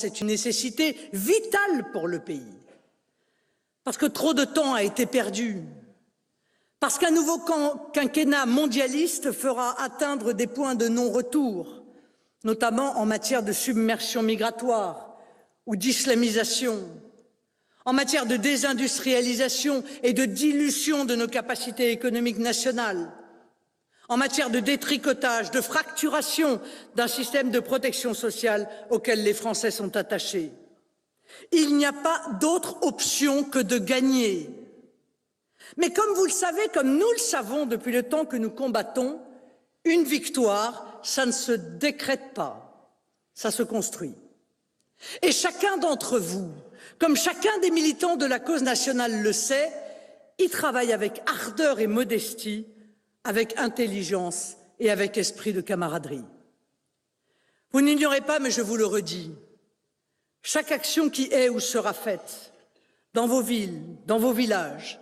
C'est une nécessité vitale pour le pays, parce que trop de temps a été perdu, parce qu'un nouveau quinquennat mondialiste fera atteindre des points de non-retour, notamment en matière de submersion migratoire ou d'islamisation, en matière de désindustrialisation et de dilution de nos capacités économiques nationales, en matière de détricotage, de fracturation d'un système de protection sociale auquel les Français sont attachés. Il n'y a pas d'autre option que de gagner. Mais comme vous le savez, comme nous le savons depuis le temps que nous combattons, une victoire, ça ne se décrète pas, ça se construit. Et chacun d'entre vous, comme chacun des militants de la cause nationale le sait, y travaille avec ardeur et modestie, avec intelligence et avec esprit de camaraderie. Vous n'ignorez pas, mais je vous le redis, chaque action qui est ou sera faite dans vos villes, dans vos villages,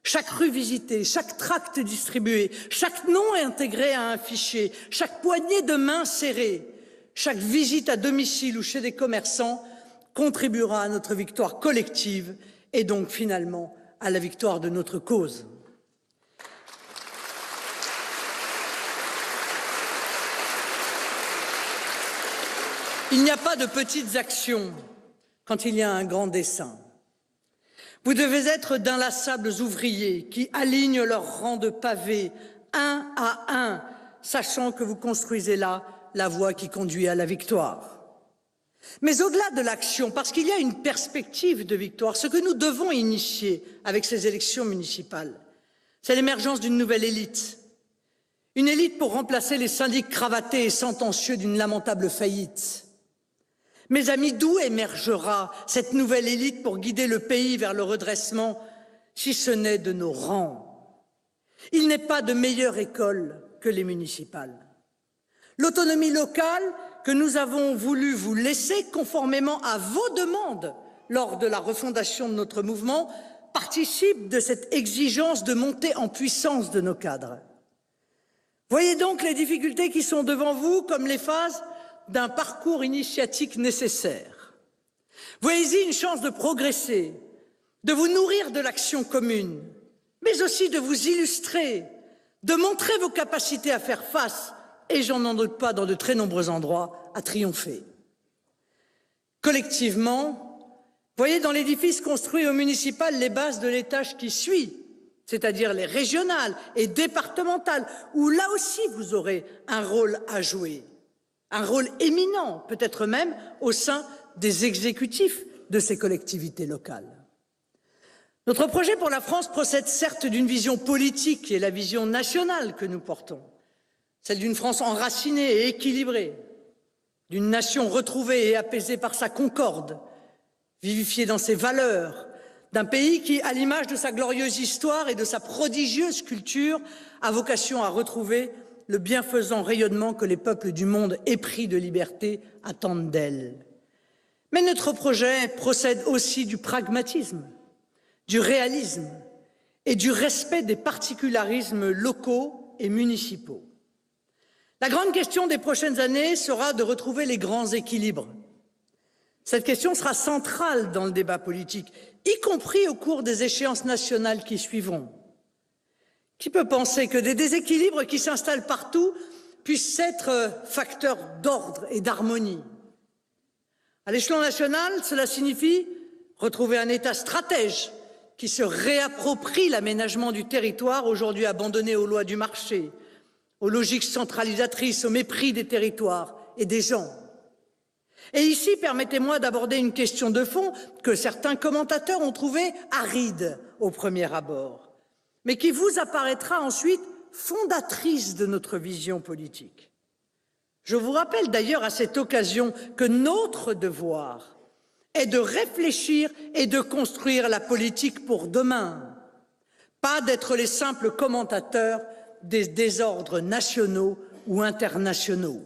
chaque rue visitée, chaque tract distribué, chaque nom intégré à un fichier, chaque poignée de main serrée, chaque visite à domicile ou chez des commerçants contribuera à notre victoire collective et donc finalement à la victoire de notre cause. Il n'y a pas de petites actions quand il y a un grand dessein. Vous devez être d'inlassables ouvriers qui alignent leurs rangs de pavés un à un, sachant que vous construisez là la voie qui conduit à la victoire. Mais au-delà de l'action, parce qu'il y a une perspective de victoire, ce que nous devons initier avec ces élections municipales, c'est l'émergence d'une nouvelle élite. Une élite pour remplacer les syndics cravatés et sentencieux d'une lamentable faillite. Mes amis, d'où émergera cette nouvelle élite pour guider le pays vers le redressement, si ce n'est de nos rangs? Il n'est pas de meilleure école que les municipales. L'autonomie locale que nous avons voulu vous laisser conformément à vos demandes lors de la refondation de notre mouvement participe de cette exigence de montée en puissance de nos cadres. Voyez donc les difficultés qui sont devant vous comme les phases d'un parcours initiatique nécessaire. Voyez-y une chance de progresser, de vous nourrir de l'action commune, mais aussi de vous illustrer, de montrer vos capacités à faire face, et j'en doute pas dans de très nombreux endroits, à triompher. Collectivement, voyez dans l'édifice construit au municipal les bases de l'étage qui suit, c'est-à-dire les régionales et départementales, où là aussi vous aurez un rôle à jouer. Un rôle éminent, peut-être même au sein des exécutifs de ces collectivités locales. Notre projet pour la France procède certes d'une vision politique qui est la vision nationale que nous portons, celle d'une France enracinée et équilibrée, d'une nation retrouvée et apaisée par sa concorde, vivifiée dans ses valeurs, d'un pays qui, à l'image de sa glorieuse histoire et de sa prodigieuse culture, a vocation à retrouver le bienfaisant rayonnement que les peuples du monde épris de liberté attendent d'elle. Mais notre projet procède aussi du pragmatisme, du réalisme et du respect des particularismes locaux et municipaux. La grande question des prochaines années sera de retrouver les grands équilibres. Cette question sera centrale dans le débat politique, y compris au cours des échéances nationales qui suivront. Qui peut penser que des déséquilibres qui s'installent partout puissent être facteurs d'ordre et d'harmonie? À l'échelon national, cela signifie retrouver un État stratège qui se réapproprie l'aménagement du territoire aujourd'hui abandonné aux lois du marché, aux logiques centralisatrices, au mépris des territoires et des gens. Et ici, permettez-moi d'aborder une question de fond que certains commentateurs ont trouvée aride au premier abord, mais qui vous apparaîtra ensuite fondatrice de notre vision politique. Je vous rappelle d'ailleurs à cette occasion que notre devoir est de réfléchir et de construire la politique pour demain, pas d'être les simples commentateurs des désordres nationaux ou internationaux.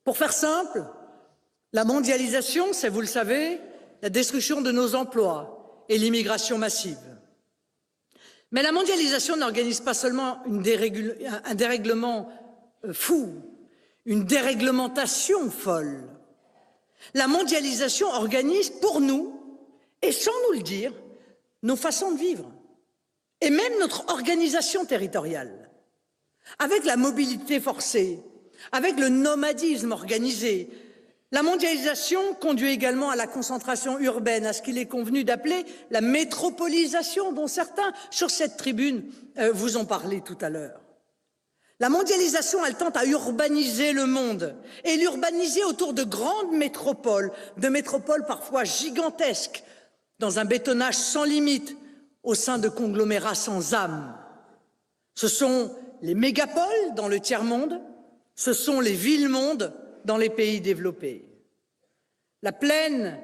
Pour faire simple, la mondialisation, c'est, vous le savez, la destruction de nos emplois et l'immigration massive. Mais la mondialisation n'organise pas seulement un dérèglement fou, une déréglementation folle. La mondialisation organise pour nous, et sans nous le dire, nos façons de vivre, et même notre organisation territoriale. Avec la mobilité forcée, avec le nomadisme organisé, la mondialisation conduit également à la concentration urbaine, à ce qu'il est convenu d'appeler la métropolisation, dont certains, sur cette tribune, vous ont parlé tout à l'heure. La mondialisation, elle tente à urbaniser le monde, et l'urbaniser autour de grandes métropoles, de métropoles parfois gigantesques, dans un bétonnage sans limite, au sein de conglomérats sans âme. Ce sont les mégapoles dans le tiers-monde, ce sont les villes-mondes dans les pays développés. La plaine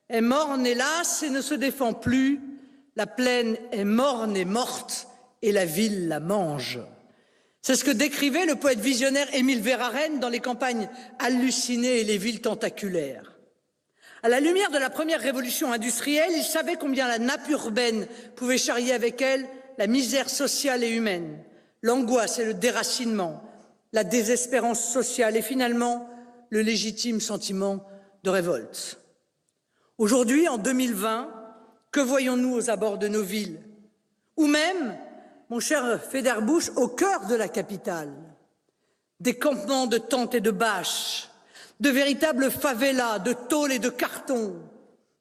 est morne, hélas, et ne se défend plus. La plaine est morne et morte, et la ville la mange. C'est ce que décrivait le poète visionnaire Émile Verhaeren dans les campagnes hallucinées et les villes tentaculaires. À la lumière de la première révolution industrielle, il savait combien la nappe urbaine pouvait charrier avec elle la misère sociale et humaine, l'angoisse et le déracinement, la désespérance sociale et finalement le légitime sentiment de révolte. Aujourd'hui, en 2020, que voyons-nous aux abords de nos villes? Ou même, mon cher Federbusch, au cœur de la capitale, des campements de tentes et de bâches, de véritables favelas de tôles et de cartons,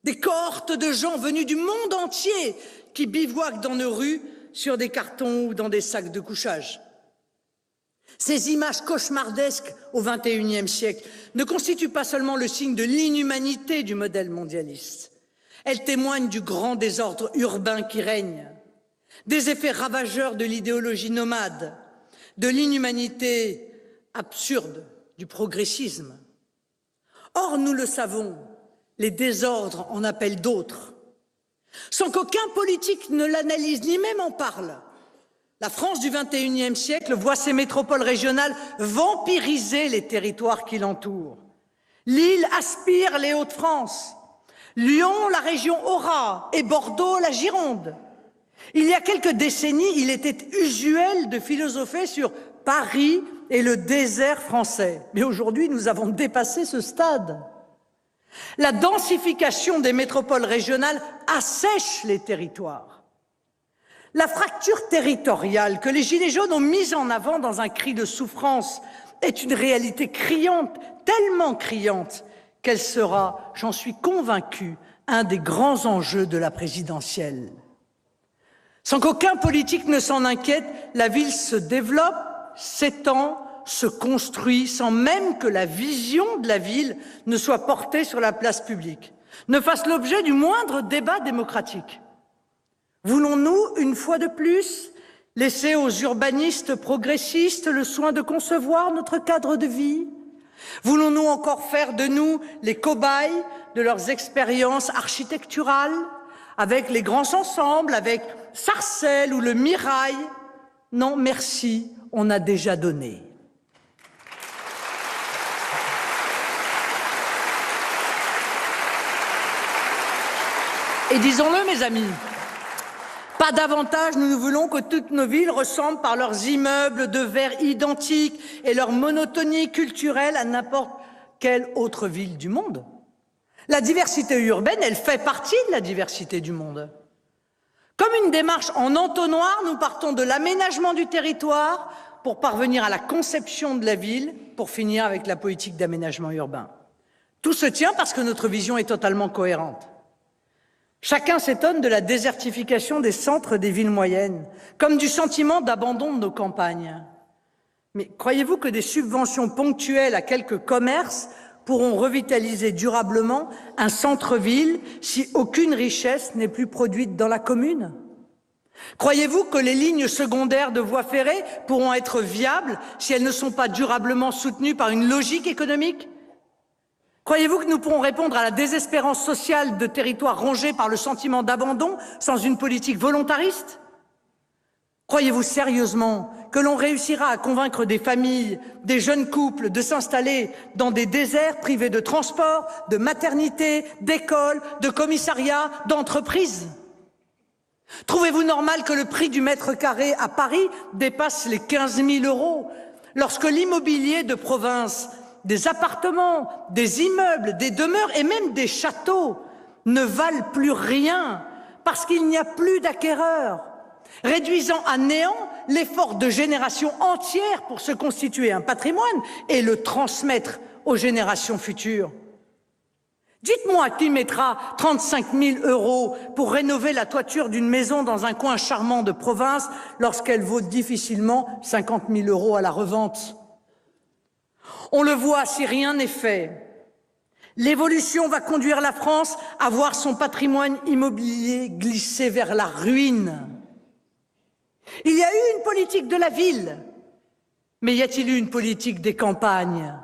des cohortes de gens venus du monde entier qui bivouaquent dans nos rues sur des cartons ou dans des sacs de couchage. Ces images cauchemardesques au XXIe siècle ne constituent pas seulement le signe de l'inhumanité du modèle mondialiste. Elles témoignent du grand désordre urbain qui règne, des effets ravageurs de l'idéologie nomade, de l'inhumanité absurde du progressisme. Or, nous le savons, les désordres en appellent d'autres. Sans qu'aucun politique ne l'analyse ni même en parle, la France du XXIe siècle voit ses métropoles régionales vampiriser les territoires qui l'entourent. Lille aspire les Hauts-de-France, Lyon la région Aura et Bordeaux la Gironde. Il y a quelques décennies, il était usuel de philosopher sur Paris et le désert français. Mais aujourd'hui, nous avons dépassé ce stade. La densification des métropoles régionales assèche les territoires. La fracture territoriale que les Gilets jaunes ont mise en avant dans un cri de souffrance est une réalité criante, tellement criante, qu'elle sera, j'en suis convaincu, un des grands enjeux de la présidentielle. Sans qu'aucun politique ne s'en inquiète, la ville se développe, s'étend, se construit sans même que la vision de la ville ne soit portée sur la place publique, ne fasse l'objet du moindre débat démocratique. Voulons-nous, une fois de plus, laisser aux urbanistes progressistes le soin de concevoir notre cadre de vie? Voulons-nous encore faire de nous les cobayes de leurs expériences architecturales, avec les grands ensembles, avec Sarcelles ou le Mirail? Non, merci, on a déjà donné. Et disons-le, mes amis, pas davantage nous voulons que toutes nos villes ressemblent par leurs immeubles de verre identiques et leur monotonie culturelle à n'importe quelle autre ville du monde. La diversité urbaine, elle fait partie de la diversité du monde. Comme une démarche en entonnoir, nous partons de l'aménagement du territoire pour parvenir à la conception de la ville, pour finir avec la politique d'aménagement urbain. Tout se tient parce que notre vision est totalement cohérente. Chacun s'étonne de la désertification des centres des villes moyennes, comme du sentiment d'abandon de nos campagnes. Mais croyez-vous que des subventions ponctuelles à quelques commerces pourront revitaliser durablement un centre-ville si aucune richesse n'est plus produite dans la commune? Croyez-vous que les lignes secondaires de voies ferrées pourront être viables si elles ne sont pas durablement soutenues par une logique économique? Croyez-vous que nous pourrons répondre à la désespérance sociale de territoires rongés par le sentiment d'abandon sans une politique volontariste? Croyez-vous sérieusement que l'on réussira à convaincre des familles, des jeunes couples de s'installer dans des déserts privés de transport, de maternité, d'écoles, de commissariats, d'entreprises? Trouvez-vous normal que le prix du mètre carré à Paris dépasse les 15 000 € lorsque l'immobilier de province des appartements, des immeubles, des demeures et même des châteaux ne valent plus rien parce qu'il n'y a plus d'acquéreurs, réduisant à néant l'effort de générations entières pour se constituer un patrimoine et le transmettre aux générations futures. Dites-moi qui mettra 35 000 € pour rénover la toiture d'une maison dans un coin charmant de province lorsqu'elle vaut difficilement 50 000 € à la revente. On le voit si rien n'est fait. L'évolution va conduire la France à voir son patrimoine immobilier glisser vers la ruine. Il y a eu une politique de la ville, mais y a-t-il eu une politique des campagnes ?